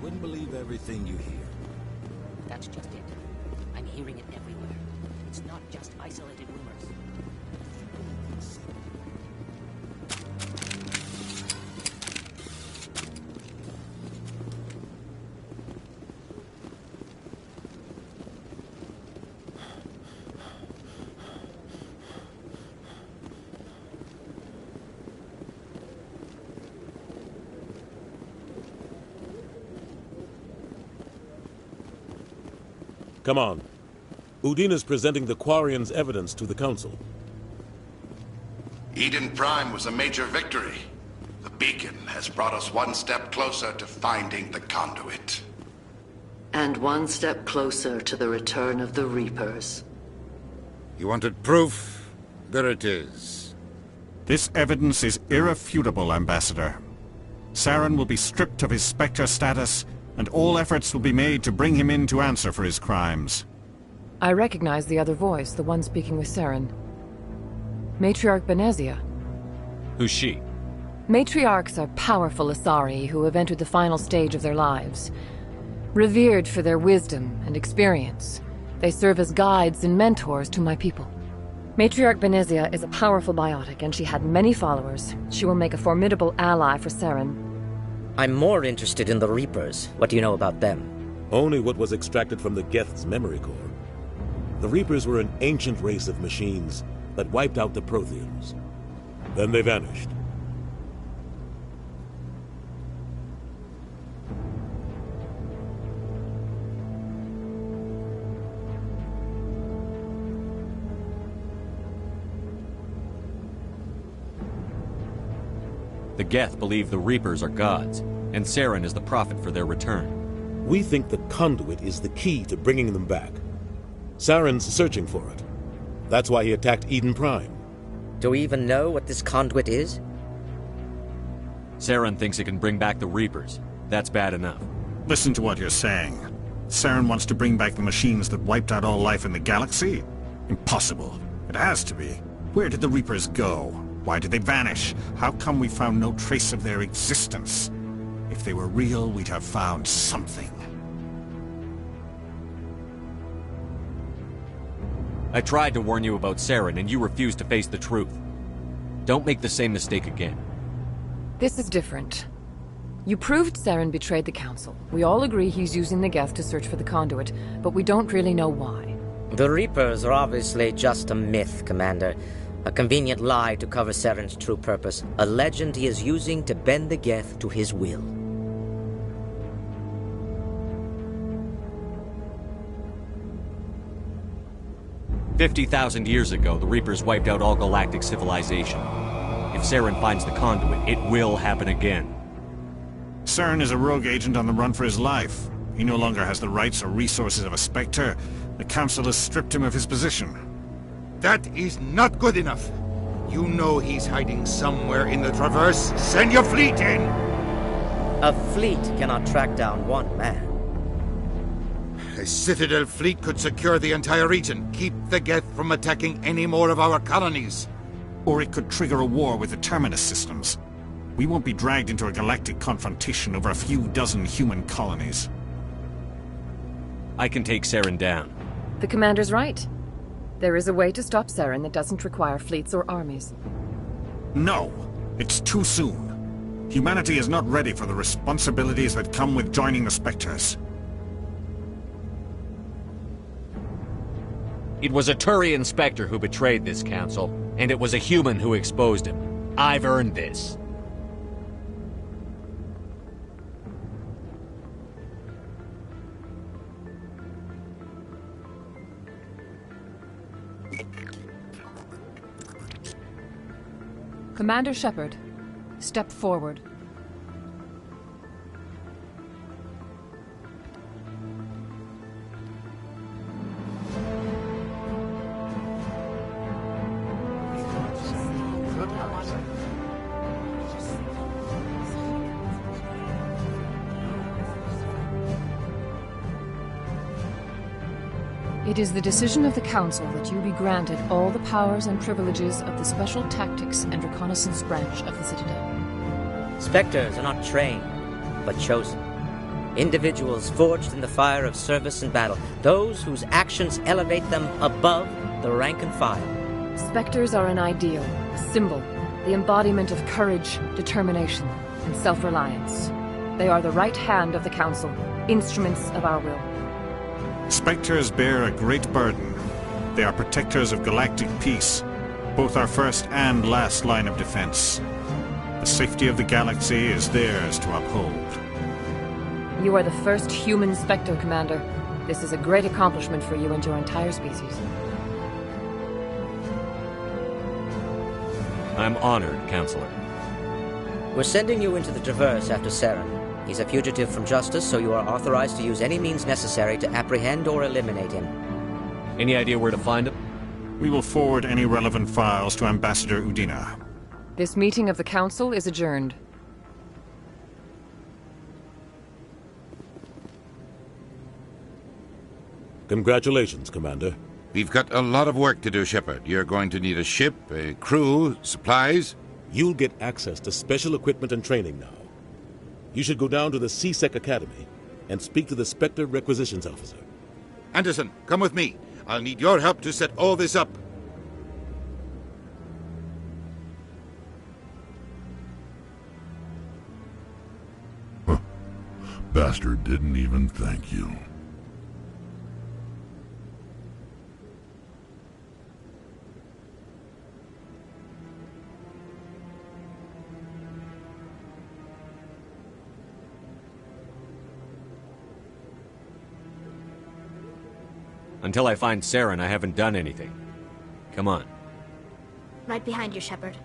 wouldn't believe everything you hear. That's just it. I'm hearing it everywhere. It's not just isolated rumors. Come on. Udina's presenting the Quarian's evidence to the Council. Eden Prime was a major victory. The beacon has brought us one step closer to finding the conduit. And one step closer to the return of the Reapers. You wanted proof? There it is. This evidence is irrefutable, Ambassador. Saren will be stripped of his Spectre status, and all efforts will be made to bring him in to answer for his crimes. I recognize the other voice, the one speaking with Saren. Matriarch Benezia. Who's she? Matriarchs are powerful Asari who have entered the final stage of their lives. Revered for their wisdom and experience, they serve as guides and mentors to my people. Matriarch Benezia is a powerful biotic, and she had many followers. She will make a formidable ally for Saren. I'm more interested in the Reapers. What do you know about them? Only what was extracted from the Geth's memory core. The Reapers were an ancient race of machines that wiped out the Protheans. Then they vanished. The Geth believe the Reapers are gods, and Saren is the prophet for their return. We think the conduit is the key to bringing them back. Saren's searching for it. That's why he attacked Eden Prime. Do we even know what this conduit is? Saren thinks it can bring back the Reapers. That's bad enough. Listen to what you're saying. Saren wants to bring back the machines that wiped out all life in the galaxy? Impossible. It has to be. Where did the Reapers go? Why did they vanish? How come we found no trace of their existence? If they were real, we'd have found something. I tried to warn you about Saren, and you refused to face the truth. Don't make the same mistake again. This is different. You proved Saren betrayed the Council. We all agree he's using the Geth to search for the conduit, but we don't really know why. The Reapers are obviously just a myth, Commander. A convenient lie to cover Saren's true purpose. A legend he is using to bend the Geth to his will. "50,000 years ago, the Reapers wiped out all galactic civilization. If Saren finds the conduit, it will happen again." Saren is a rogue agent on the run for his life. He no longer has the rights or resources of a Spectre. The Council has stripped him of his position. That is not good enough. You know he's hiding somewhere in the Traverse. Send your fleet in! A fleet cannot track down one man. A Citadel fleet could secure the entire region, keep the Geth from attacking any more of our colonies. Or it could trigger a war with the Terminus systems. We won't be dragged into a galactic confrontation over a few dozen human colonies. I can take Saren down. The Commander's right. There is a way to stop Saren that doesn't require fleets or armies. No! It's too soon. Humanity is not ready for the responsibilities that come with joining the Spectres. It was a Turian Spectre who betrayed this council, and it was a human who exposed him. I've earned this. Commander Shepard, step forward. It is the decision of the Council that you be granted all the powers and privileges of the Special Tactics and Reconnaissance branch of the Citadel. Spectres are not trained, but chosen. Individuals forged in the fire of service and battle. Those whose actions elevate them above the rank and file. Spectres are an ideal, a symbol, the embodiment of courage, determination, and self-reliance. They are the right hand of the Council, instruments of our will. Spectres bear a great burden. They are protectors of galactic peace, both our first and last line of defense. The safety of the galaxy is theirs to uphold. You are the first human Spectre, Commander. This is a great accomplishment for you and your entire species. I'm honored, Counselor. We're sending you into the Traverse after Saren. He's a fugitive from justice, so you are authorized to use any means necessary to apprehend or eliminate him. Any idea where to find him? We will forward any relevant files to Ambassador Udina. This meeting of the Council is adjourned. Congratulations, Commander. We've got a lot of work to do, Shepard. You're going to need a ship, a crew, supplies. You'll get access to special equipment and training now. You should go down to the C-Sec Academy and speak to the Spectre Requisitions Officer. Anderson, come with me. I'll need your help to set all this up. Bastard didn't even thank you. Until I find Saren, I haven't done anything. Come on. Right behind you, Shepard.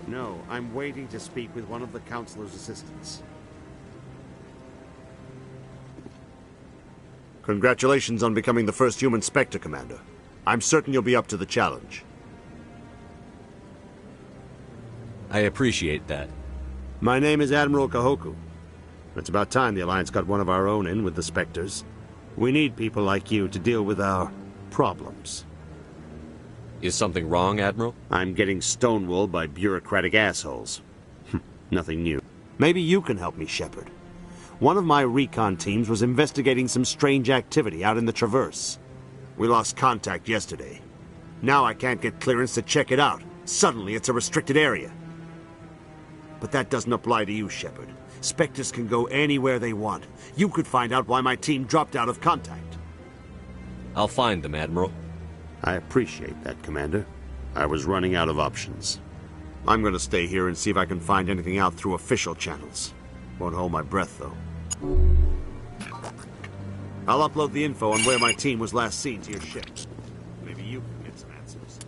No, I'm waiting to speak with one of the Counselor's assistants. Congratulations on becoming the first human Spectre, Commander. I'm certain you'll be up to the challenge. I appreciate that. My name is Admiral Kahoku. It's about time the Alliance got one of our own in with the Spectres. We need people like you to deal with our problems. Is something wrong, Admiral? I'm getting stonewalled by bureaucratic assholes. Nothing new. Maybe you can help me, Shepard. One of my recon teams was investigating some strange activity out in the Traverse. We lost contact yesterday. Now I can't get clearance to check it out. Suddenly it's a restricted area. But that doesn't apply to you, Shepard. Spectres can go anywhere they want. You could find out why my team dropped out of contact. I'll find them, Admiral. I appreciate that, Commander. I was running out of options. I'm gonna stay here and see if I can find anything out through official channels. Won't hold my breath, though. I'll upload the info on where my team was last seen to your ship. Maybe you can get some answers.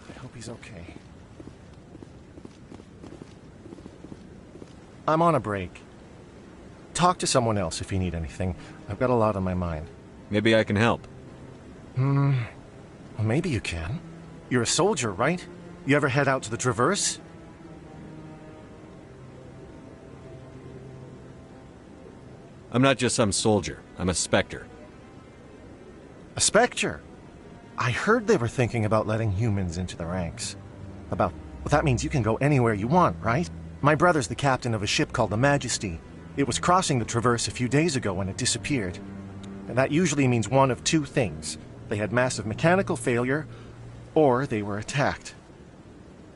I hope he's okay. I'm on a break. Talk to someone else if you need anything. I've got a lot on my mind. Maybe I can help. Well, maybe you can. You're a soldier, right? You ever head out to the Traverse? I'm not just some soldier. I'm a Spectre. A Spectre? I heard they were thinking about letting humans into the ranks. Well, that means you can go anywhere you want, right? My brother's the captain of a ship called the Majesty. It was crossing the Traverse a few days ago when it disappeared. And that usually means one of two things. They had massive mechanical failure, or they were attacked.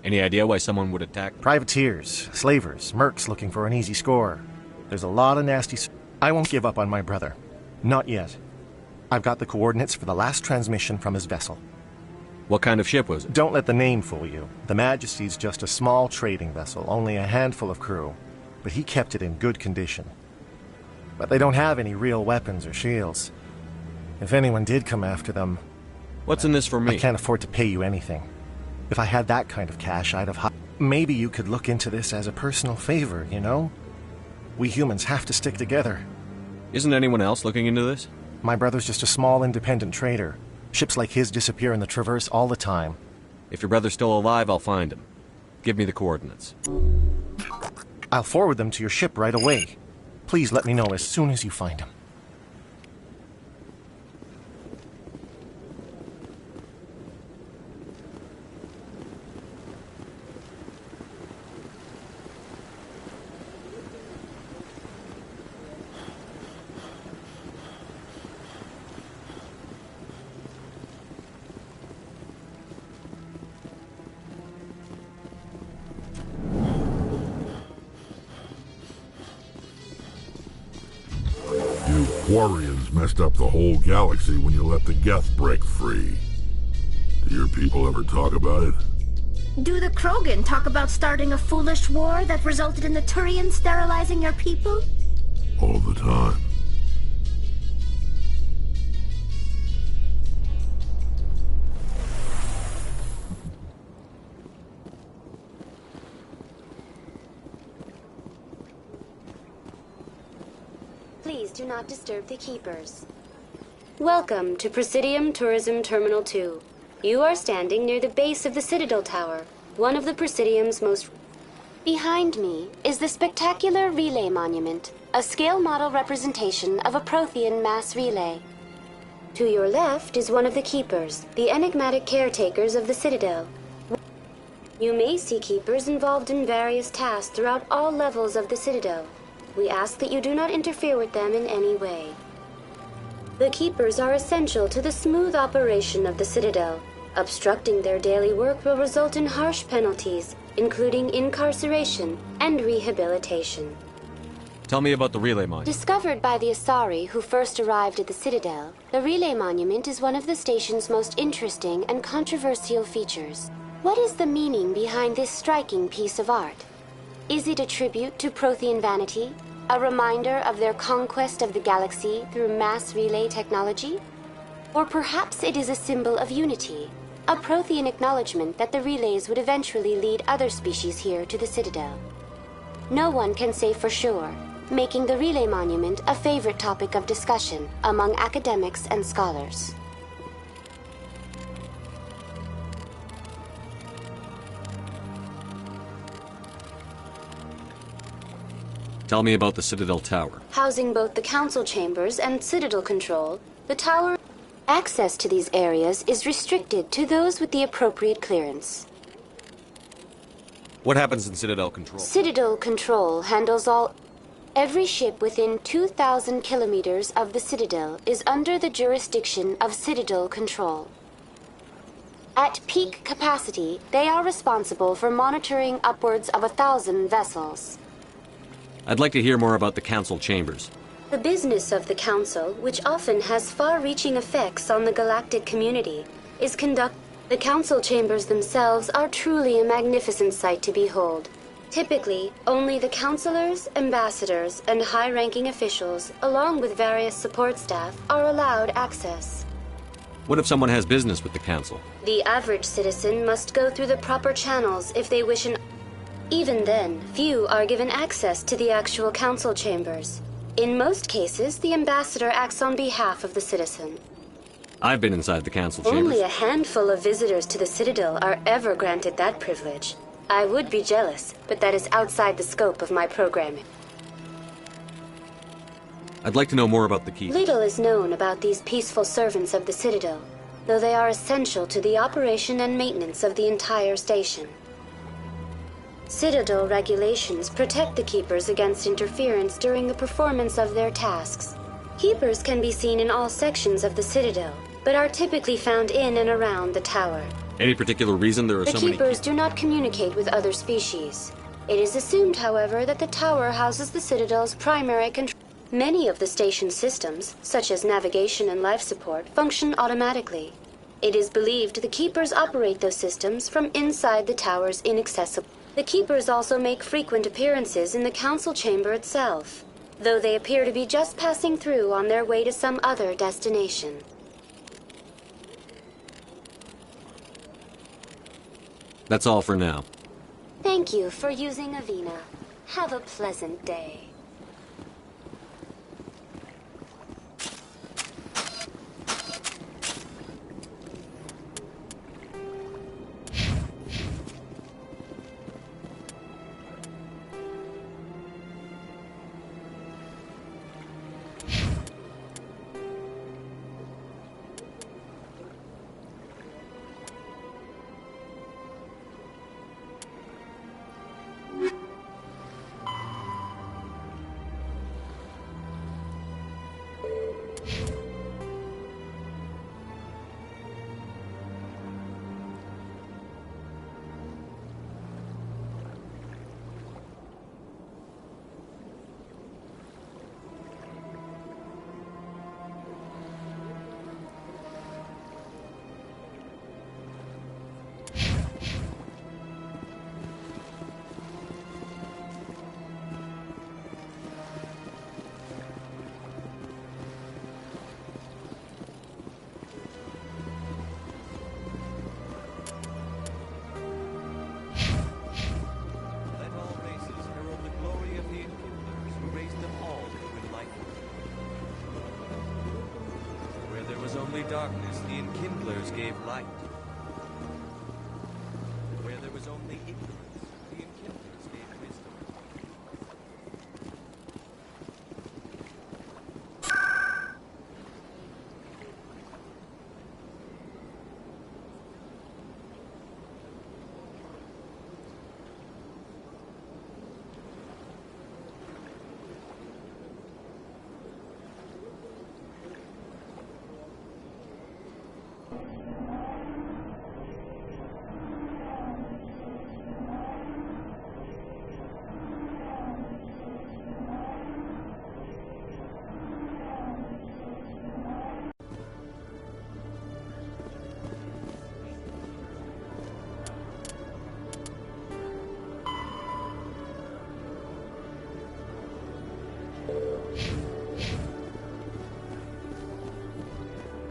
Any idea why someone would attack? Privateers, slavers, mercs looking for an easy score. There's a lot of nasty... I won't give up on my brother. Not yet. I've got the coordinates for the last transmission from his vessel. What kind of ship was it? Don't let the name fool you. The Majesty's just a small trading vessel, only a handful of crew. But he kept it in good condition. But they don't have any real weapons or shields. If anyone did come after them... What's in this for me? I can't afford to pay you anything. If I had that kind of cash, I'd have... Maybe you could look into this as a personal favor, you know? We humans have to stick together. Isn't anyone else looking into this? My brother's just a small independent trader. Ships like his disappear in the Traverse all the time. If your brother's still alive, I'll find him. Give me the coordinates. I'll forward them to your ship right away. Please let me know as soon as you find him. Quarians messed up the whole galaxy when you let the Geth break free. Do your people ever talk about it? Do the Krogan talk about starting a foolish war that resulted in the Turians sterilizing your people? All the time. Please do not disturb the Keepers. Welcome to Presidium Tourism Terminal 2. You are standing near the base of the Citadel Tower, one of the Presidium's most... Behind me is the spectacular Relay Monument, a scale model representation of a Prothean mass relay. To your left is one of the Keepers, the enigmatic caretakers of the Citadel. You may see Keepers involved in various tasks throughout all levels of the Citadel. We ask that you do not interfere with them in any way. The Keepers are essential to the smooth operation of the Citadel. Obstructing their daily work will result in harsh penalties, including incarceration and rehabilitation. Tell me about the Relay Monument. Discovered by the Asari who first arrived at the Citadel, the Relay Monument is one of the station's most interesting and controversial features. What is the meaning behind this striking piece of art? Is it a tribute to Prothean vanity? A reminder of their conquest of the galaxy through mass relay technology? Or perhaps it is a symbol of unity, a Prothean acknowledgement that the relays would eventually lead other species here to the Citadel. No one can say for sure, making the relay monument a favorite topic of discussion among academics and scholars. Tell me about the Citadel Tower. Housing both the council chambers and Citadel control, the tower... Access to these areas is restricted to those with the appropriate clearance. What happens in Citadel Control? Citadel Control handles all... Every ship within 2,000 kilometers of the Citadel is under the jurisdiction of Citadel Control. At peak capacity, they are responsible for monitoring upwards of 1,000 vessels. I'd like to hear more about the Council Chambers. The business of the Council, which often has far-reaching effects on the galactic community, is conducted. The Council Chambers themselves are truly a magnificent sight to behold. Typically, only the councilors, ambassadors, and high-ranking officials, along with various support staff, are allowed access. What if someone has business with the Council? The average citizen must go through the proper channels if they wish an... Even then, few are given access to the actual Council Chambers. In most cases, the ambassador acts on behalf of the citizen. I've been inside the Council Chambers. Only a handful of visitors to the Citadel are ever granted that privilege. I would be jealous, but that is outside the scope of my programming. I'd like to know more about the keys. Little is known about these peaceful servants of the Citadel, though they are essential to the operation and maintenance of the entire station. Citadel regulations protect the Keepers against interference during the performance of their tasks. Keepers can be seen in all sections of the Citadel, but are typically found in and around the tower. Any particular reason there are so many... The Keepers do not communicate with other species. It is assumed, however, that the tower houses the Citadel's primary control. Many of the station's systems, such as navigation and life support, function automatically. It is believed the Keepers operate those systems from inside the tower's inaccessible. The Keepers also make frequent appearances in the Council Chamber itself, though they appear to be just passing through on their way to some other destination. That's all for now. Thank you for using Avina. Have a pleasant day. Darkness, the enkindlers gave light. Where there was only ignorance, the enkindlers gave wisdom.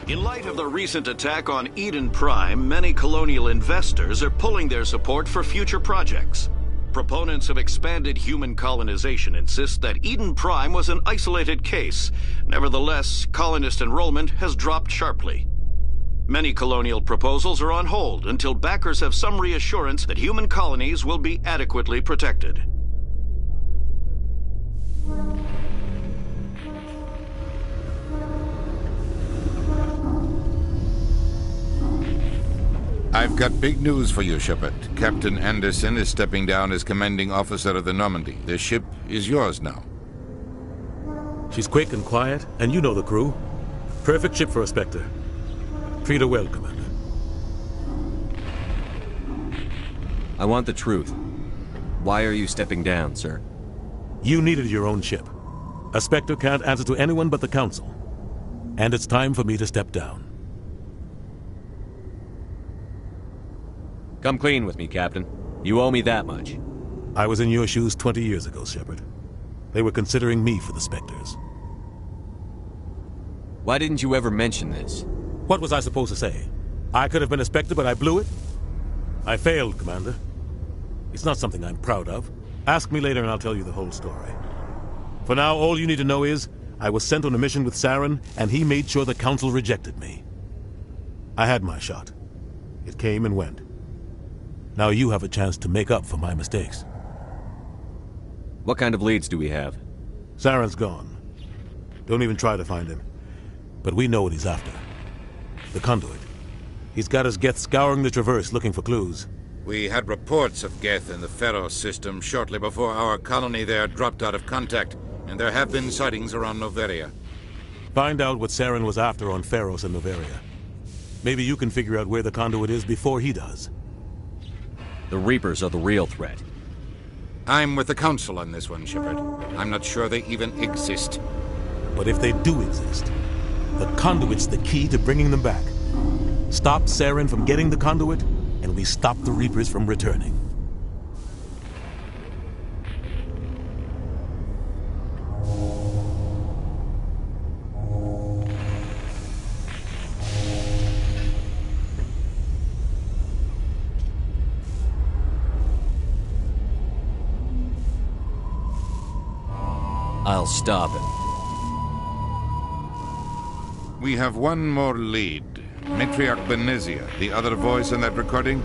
In light of the recent attack on Eden Prime, many colonial investors are pulling their support for future projects. Proponents of expanded human colonization insist that Eden Prime was an isolated case. Nevertheless, colonist enrollment has dropped sharply. Many colonial proposals are on hold until backers have some reassurance that human colonies will be adequately protected. I've got big news for you, Shepard. Captain Anderson is stepping down as commanding officer of the Normandy. The ship is yours now. She's quick and quiet, and you know the crew. Perfect ship for a Spectre. Treat her well, Commander. I want the truth. Why are you stepping down, sir? You needed your own ship. A Spectre can't answer to anyone but the Council. And it's time for me to step down. Come clean with me, Captain. You owe me that much. I was in your shoes 20 years ago, Shepard. They were considering me for the Spectres. Why didn't you ever mention this? What was I supposed to say? I could have been a Spectre, but I blew it? I failed, Commander. It's not something I'm proud of. Ask me later and I'll tell you the whole story. For now, all you need to know is, I was sent on a mission with Saren, and he made sure the Council rejected me. I had my shot. It came and went. Now you have a chance to make up for my mistakes. What kind of leads do we have? Saren's gone. Don't even try to find him. But we know what he's after. The conduit. He's got his Geth scouring the Traverse looking for clues. We had reports of Geth in the Pharos system shortly before our colony there dropped out of contact, and there have been sightings around Noveria. Find out what Saren was after on Pharos and Noveria. Maybe you can figure out where the conduit is before he does. The Reapers are the real threat. I'm with the Council on this one, Shepard. I'm not sure they even exist. But if they do exist, the conduit's the key to bringing them back. Stop Saren from getting the conduit, and we stop the Reapers from returning. I'll stop him. We have one more lead. Matriarch Benezia, the other voice in that recording.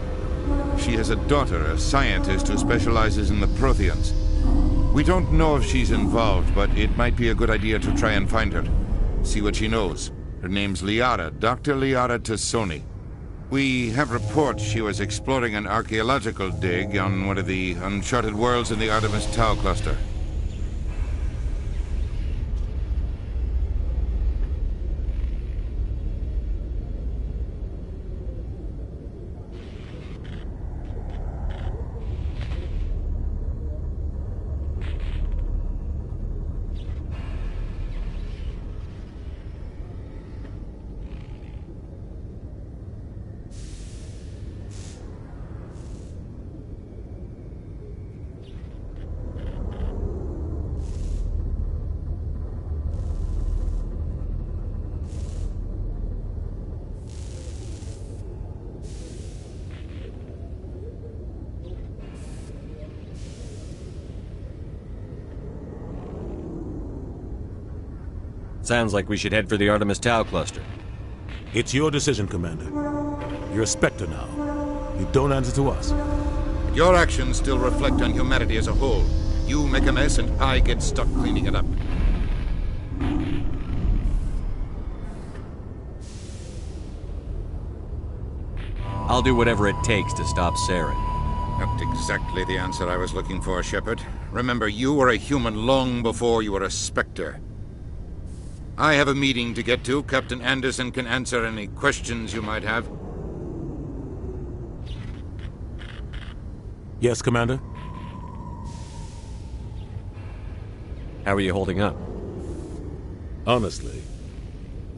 She has a daughter, a scientist who specializes in the Protheans. We don't know if she's involved, but it might be a good idea to try and find her. See what she knows. Her name's Liara, Dr. Liara Tassoni. We have reports she was exploring an archaeological dig on one of the uncharted worlds in the Artemis Tau cluster. Sounds like we should head for the Artemis Tau cluster. It's your decision, Commander. You're a Spectre now. You don't answer to us. Your actions still reflect on humanity as a whole. You make a mess and I get stuck cleaning it up. I'll do whatever it takes to stop Saren. Not exactly the answer I was looking for, Shepard. Remember, you were a human long before you were a Spectre. I have a meeting to get to. Captain Anderson can answer any questions you might have. Yes, Commander? How are you holding up? Honestly,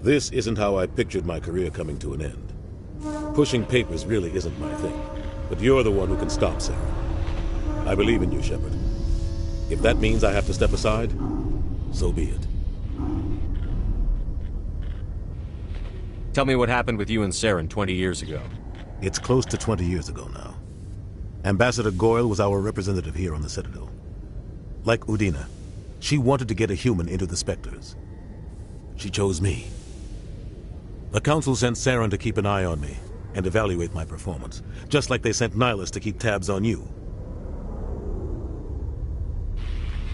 this isn't how I pictured my career coming to an end. Pushing papers really isn't my thing, but you're the one who can stop Saren. I believe in you, Shepard. If that means I have to step aside, so be it. Tell me what happened with you and Saren 20 years ago. It's close to 20 years ago now. Ambassador Goyle was our representative here on the Citadel. Like Udina, she wanted to get a human into the Spectres. She chose me. The Council sent Saren to keep an eye on me and evaluate my performance, just like they sent Nihilus to keep tabs on you.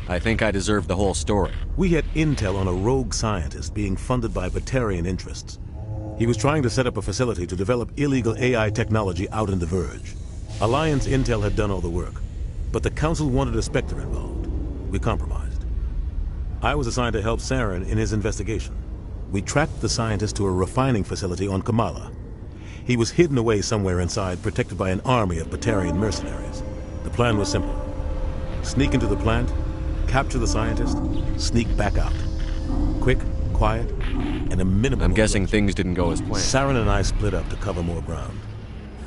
I think I deserve the whole story. We had intel on a rogue scientist being funded by Batarian interests. He was trying to set up a facility to develop illegal AI technology out in the Verge. Alliance intel had done all the work, but the Council wanted a Spectre involved. We compromised. I was assigned to help Saren in his investigation. We tracked the scientist to a refining facility on Kamala. He was hidden away somewhere inside, protected by an army of Batarian mercenaries. The plan was simple. Sneak into the plant, capture the scientist, sneak back out. Quick, quiet, and a minimum. I'm guessing things didn't go as planned. Saren and I split up to cover more ground.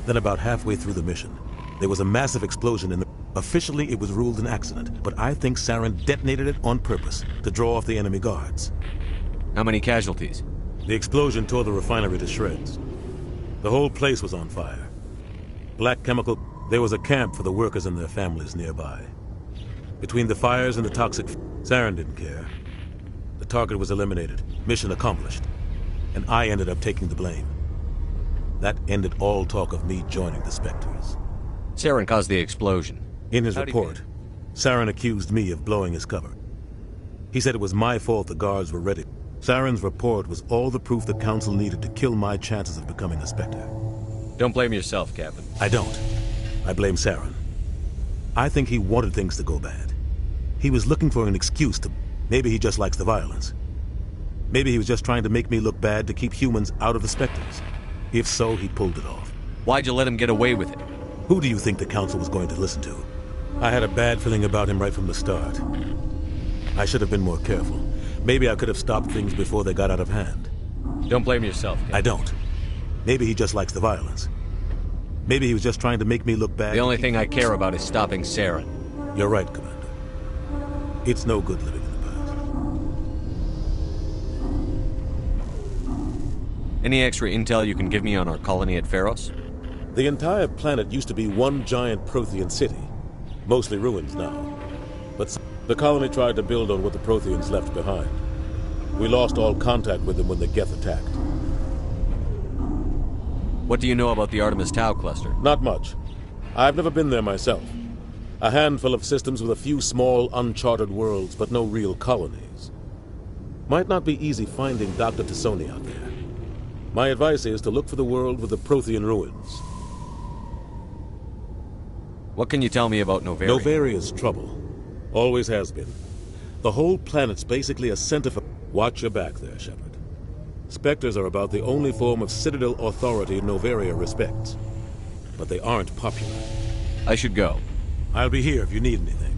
Then about halfway through the mission, there was a massive explosion in the... Officially, it was ruled an accident, but I think Saren detonated it on purpose to draw off the enemy guards. How many casualties? The explosion tore the refinery to shreds. The whole place was on fire. Black chemical... There was a camp for the workers and their families nearby. Between the fires and the toxic... Saren didn't care. The target was eliminated. Mission accomplished. And I ended up taking the blame. That ended all talk of me joining the Spectres. Saren caused the explosion. In his report, Saren accused me of blowing his cover. He said it was my fault the guards were ready. Saren's report was all the proof the Council needed to kill my chances of becoming a Spectre. Don't blame yourself, Captain. I don't. I blame Saren. I think he wanted things to go bad. He was looking for an excuse to... Maybe he just likes the violence. Maybe he was just trying to make me look bad to keep humans out of the Spectres. If so, he pulled it off. Why'd you let him get away with it? Who do you think the Council was going to listen to? I had a bad feeling about him right from the start. I should have been more careful. Maybe I could have stopped things before they got out of hand. Don't blame yourself, Captain. I don't. Maybe he just likes the violence. Maybe he was just trying to make me look bad. The only thing I care about is stopping Saren. You're right, Commander. It's no good living in the past. Any extra intel you can give me on our colony at Pharos? The entire planet used to be one giant Prothean city. Mostly ruins now. But the colony tried to build on what the Protheans left behind. We lost all contact with them when the Geth attacked. What do you know about the Artemis Tau cluster? Not much. I've never been there myself. A handful of systems with a few small, uncharted worlds, but no real colonies. Might not be easy finding Dr. Tassoni out there. My advice is to look for the world with the Prothean ruins. What can you tell me about Novaria? Novaria's trouble. Always has been. The whole planet's basically a center for... Watch your back there, Shepard. Spectres are about the only form of Citadel authority Novaria respects. But they aren't popular. I should go. I'll be here if you need anything.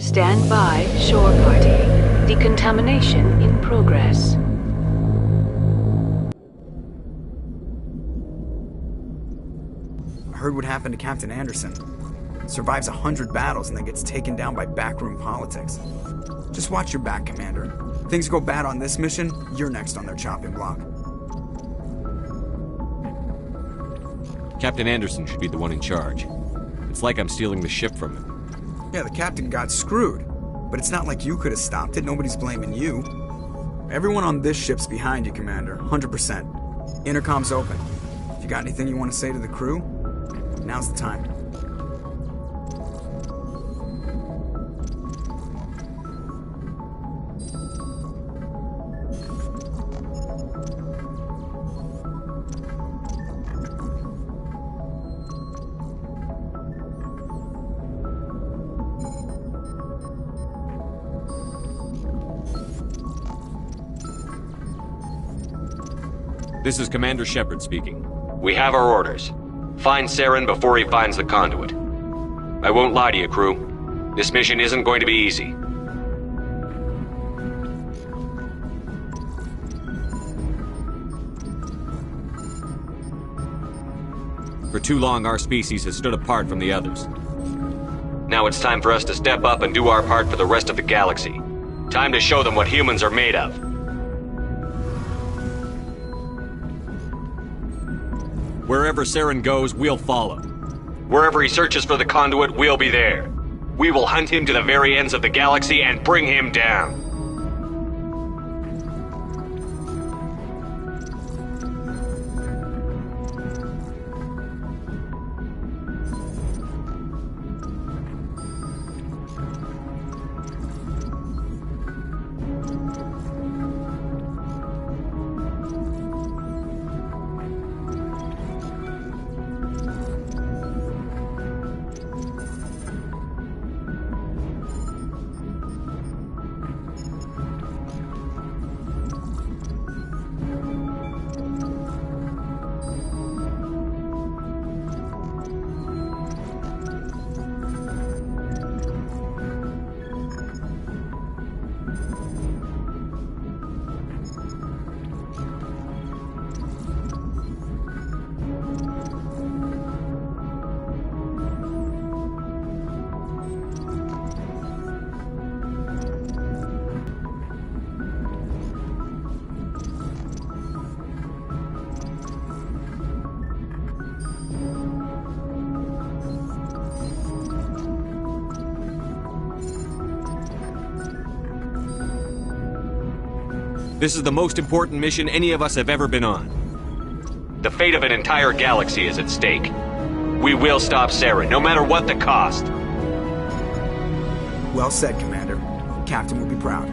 Stand by, shore party. Decontamination in progress. I heard what happened to Captain Anderson. Survives 100 battles and then gets taken down by backroom politics. Just watch your back, Commander. Things go bad on this mission, you're next on their chopping block. Captain Anderson should be the one in charge. It's like I'm stealing the ship from him. Yeah, the captain got screwed. But it's not like you could have stopped it. Nobody's blaming you. Everyone on this ship's behind you, Commander. 100%. Intercom's open. If you got anything you want to say to the crew, now's the time. This is Commander Shepard speaking. We have our orders. Find Saren before he finds the conduit. I won't lie to you, crew. This mission isn't going to be easy. For too long, our species has stood apart from the others. Now it's time for us to step up and do our part for the rest of the galaxy. Time to show them what humans are made of. Wherever Saren goes, we'll follow. Wherever he searches for the conduit, we'll be there. We will hunt him to the very ends of the galaxy and bring him down. This is the most important mission any of us have ever been on. The fate of an entire galaxy is at stake. We will stop Saren, no matter what the cost. Well said, Commander. The Captain will be proud.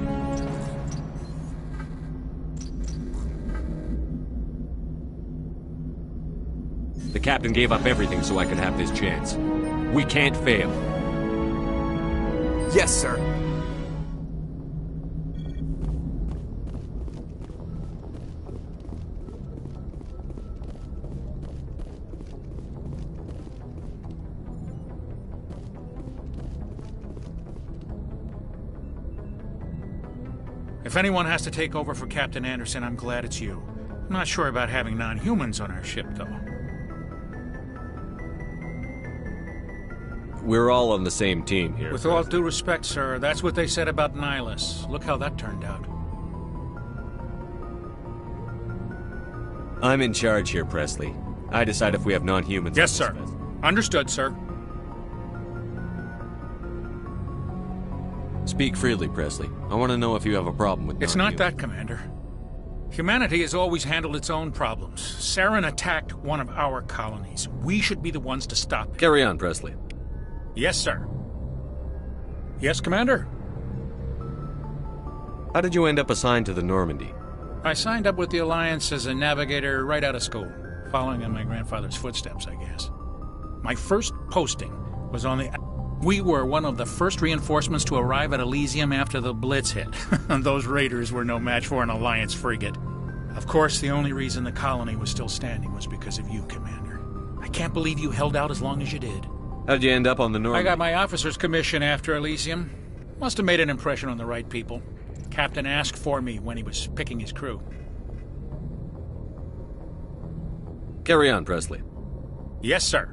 The captain gave up everything so I could have this chance. We can't fail. Yes, sir. If anyone has to take over for Captain Anderson, I'm glad it's you. I'm not sure about having non-humans on our ship, though. We're all on the same team here. With all due respect, sir, that's what they said about Nihilus. Look how that turned out. I'm in charge here, Presley. I decide if we have non-humans. Yes, sir. Understood, sir. Speak freely, Presley. I want to know if you have a problem with It's not that, Commander. Humanity has always handled its own problems. Saren attacked one of our colonies. We should be the ones to stop it. Carry on, Presley. Yes, sir. Yes, Commander? How did you end up assigned to the Normandy? I signed up with the Alliance as a navigator right out of school, following in my grandfather's footsteps, I guess. My first posting was on the... We were one of the first reinforcements to arrive at Elysium after the Blitz hit. Those raiders were no match for an Alliance frigate. Of course, the only reason the colony was still standing was because of you, Commander. I can't believe you held out as long as you did. How'd you end up on the Normandy? I got my officer's commission after Elysium. Must have made an impression on the right people. Captain asked for me when he was picking his crew. Carry on, Presley. Yes, sir.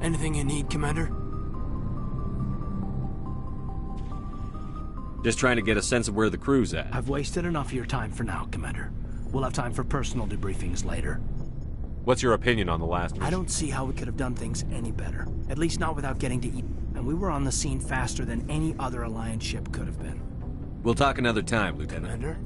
Anything you need, Commander? Just trying to get a sense of where the crew's at. I've wasted enough of your time for now, Commander. We'll have time for personal debriefings later. What's your opinion on the last mission? I don't see how we could have done things any better. At least not without getting to eat. And we were on the scene faster than any other Alliance ship could have been. We'll talk another time, Lieutenant. Commander?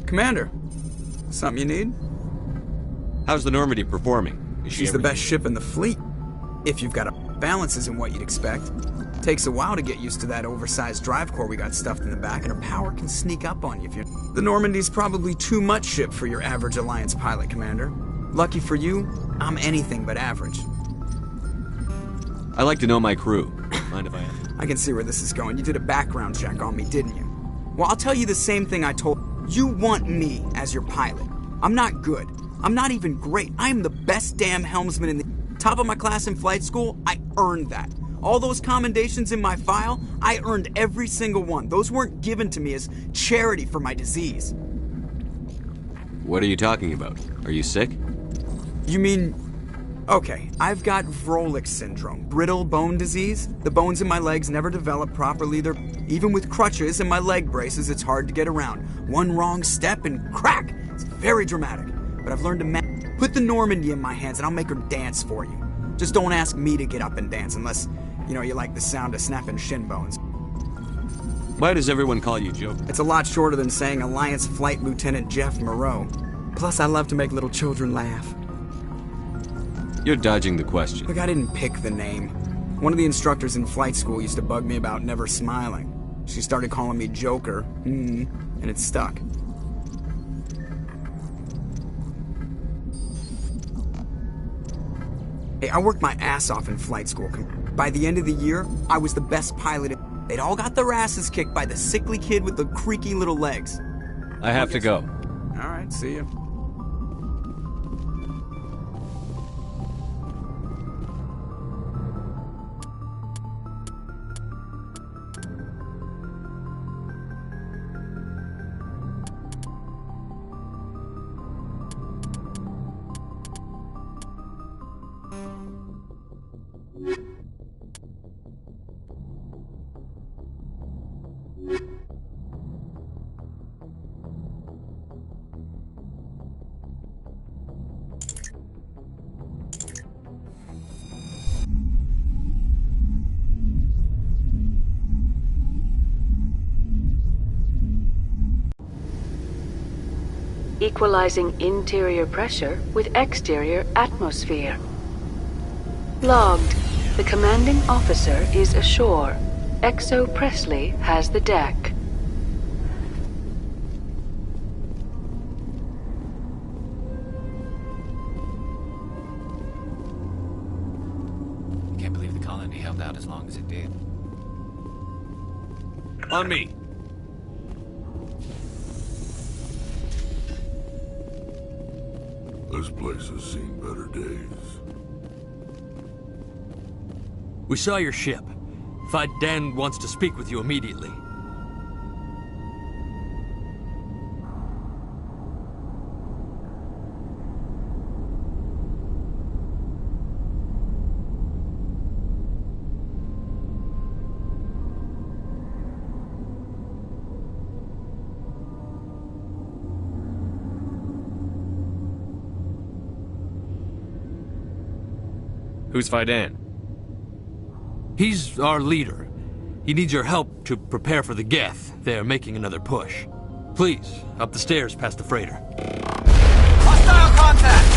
Commander, something you need? How's the Normandy performing? Is she She's the ever- best ship in the fleet. If you've got a balance isn't what you'd expect. Takes a while to get used to that oversized drive core we got stuffed in the back, and her power can sneak up on you if you're... The Normandy's probably too much ship for your average Alliance pilot, Commander. Lucky for you, I'm anything but average. I like to know my crew. Mind if I ask? I can see where this is going. You did a background check on me, didn't you? Well, I'll tell you the same thing I told... You want me as your pilot. I'm not good. I'm not even great. I am the best damn helmsman in the... Top of my class in flight school, I earned that. All those commendations in my file, I earned every single one. Those weren't given to me as charity for my disease. What are you talking about? Are you sick? You mean... Okay, I've got Vrolik syndrome, brittle bone disease. The bones in my legs never develop properly. Even with crutches and my leg braces, it's hard to get around. One wrong step and crack! It's very dramatic. But I've learned to put the Normandy in my hands and I'll make her dance for you. Just don't ask me to get up and dance unless, you like the sound of snapping shin bones. Why does everyone call you Joker? It's a lot shorter than saying Alliance Flight Lieutenant Jeff Moreau. Plus, I love to make little children laugh. You're dodging the question. Look, I didn't pick the name. One of the instructors in flight school used to bug me about never smiling. She started calling me Joker, and it stuck. Hey, I worked my ass off in flight school. By the end of the year, I was the best pilot. They'd all got their asses kicked by the sickly kid with the creaky little legs. I have to go. All right, see ya. Equalizing interior pressure with exterior atmosphere. Logged. The commanding officer is ashore. Exo Presley has the deck. I can't believe the colony held out as long as it did. On me. This place has seen better days. We saw your ship. Dan wants to speak with you immediately. Who's Fidan? He's our leader. He needs your help to prepare for the Geth. They're making another push. Please, up the stairs past the freighter. Hostile contact!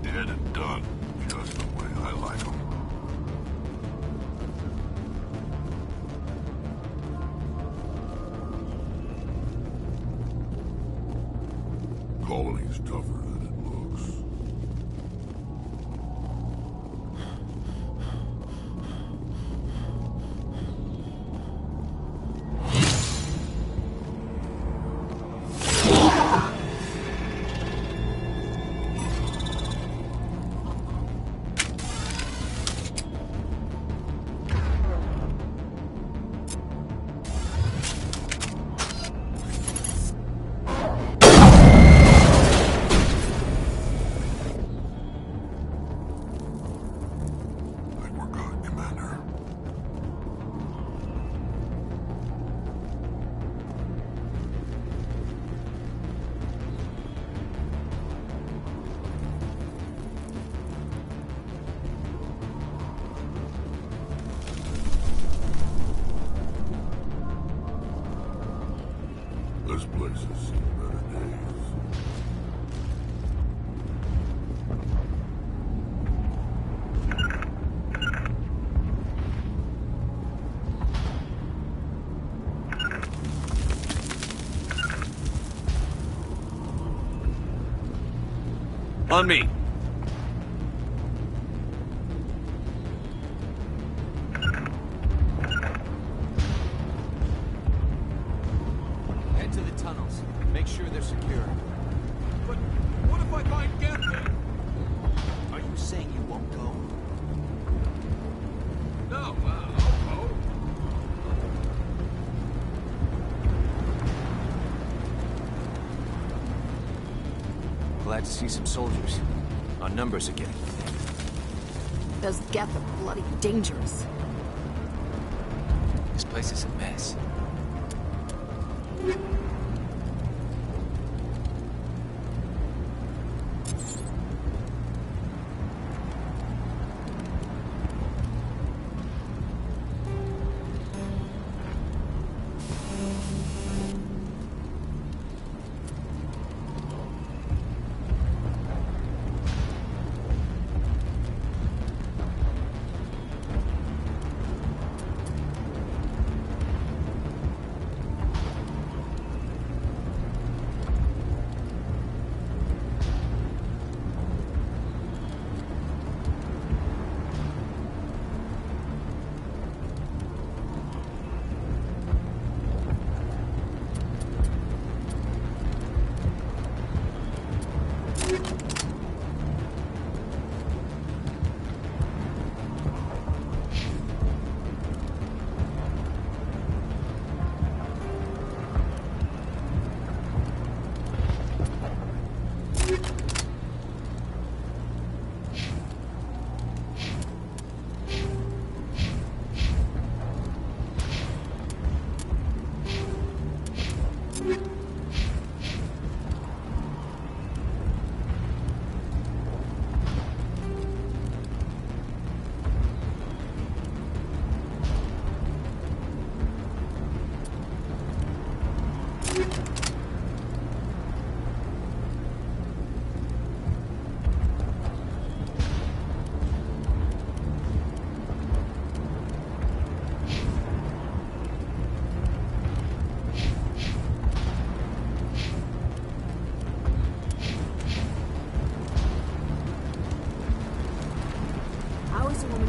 Dead and done, just the way I like 'em. Colony's tougher than it looks. This place has seen better days. On me. Head to the tunnels. Make sure they're secure. But what if I find Geth there? Are you saying you won't go? No, I'll go. Glad to see some soldiers. On numbers again. Those Geth are bloody dangerous. This place is a mess.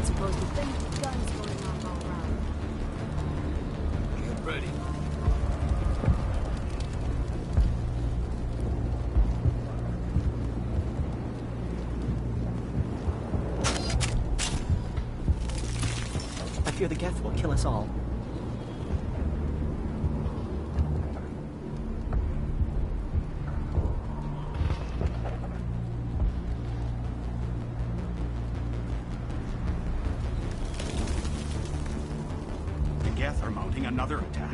don't suppose we've been with guns going off all around. Get ready. I fear the Geth will kill us all. The Geth are mounting another attack.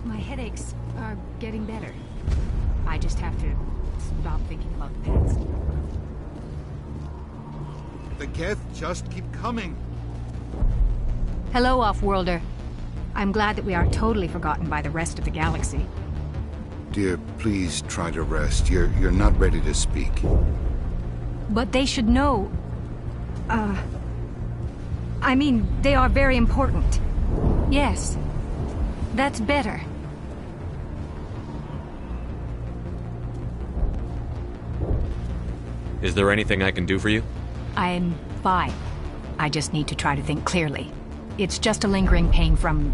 My headaches are getting better. I just have to stop thinking about the past. The Geth just keep coming. Hello, Off-Worlder. I'm glad that we aren't totally forgotten by the rest of the galaxy. Dear, please try to rest. You're not ready to speak. But they should know... I mean, they are very important. Yes. That's better. Is there anything I can do for you? I'm fine. I just need to try to think clearly. It's just a lingering pain from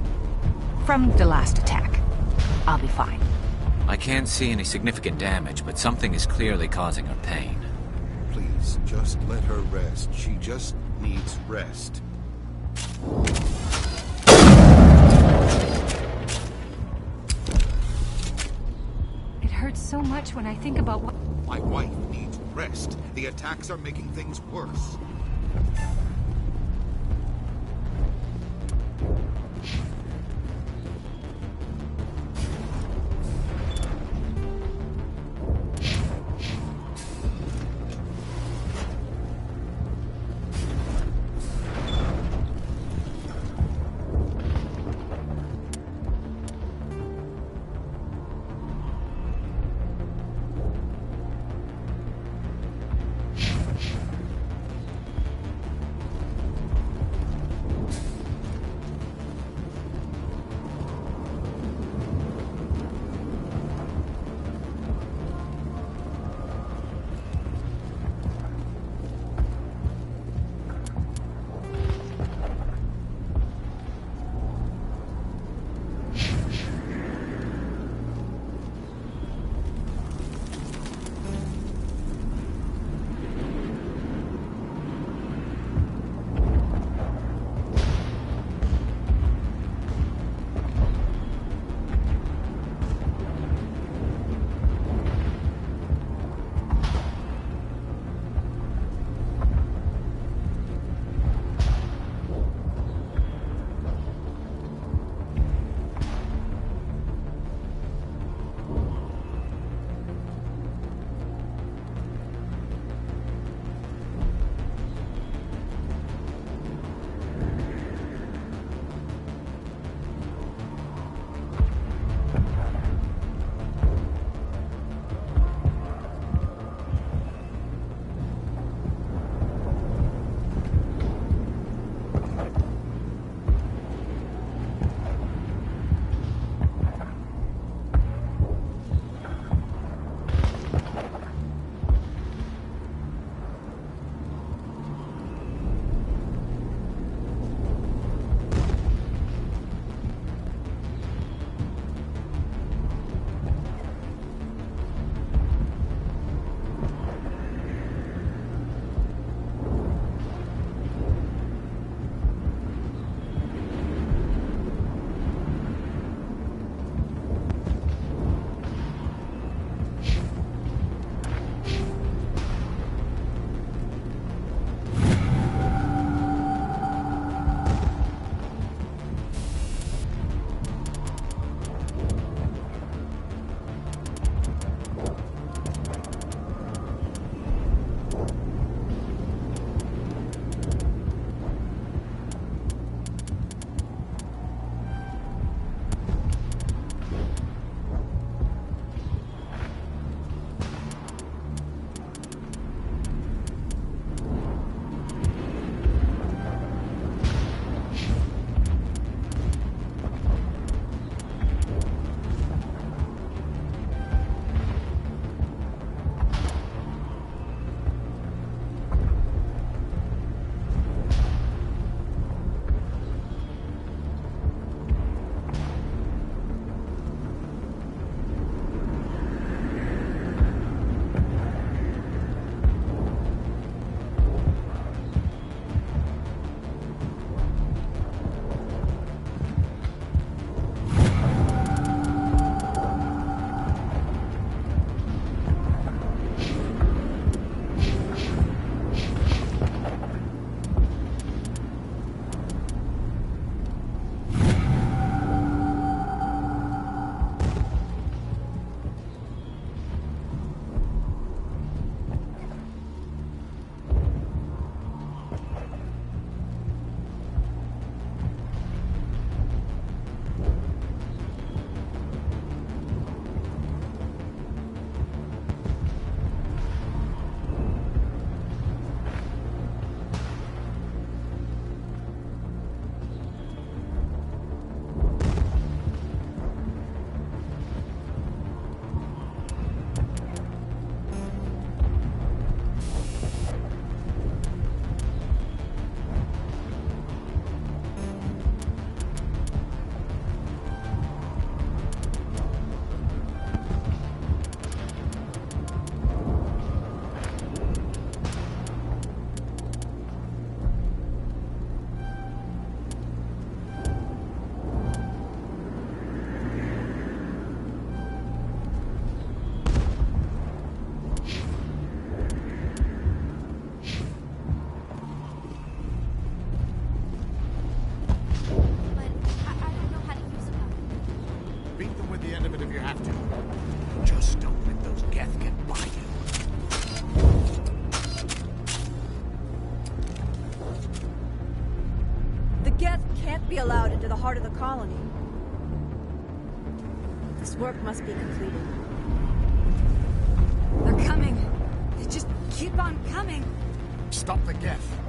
the last attack. I'll be fine. I can't see any significant damage, but something is clearly causing her pain. Please, just let her rest. She just needs rest. It hurts so much when I think about what... My wife needs rest. The attacks are making things worse. can't be allowed into the heart of the colony. This work must be completed. They're coming. They just keep on coming. Stop the Geth.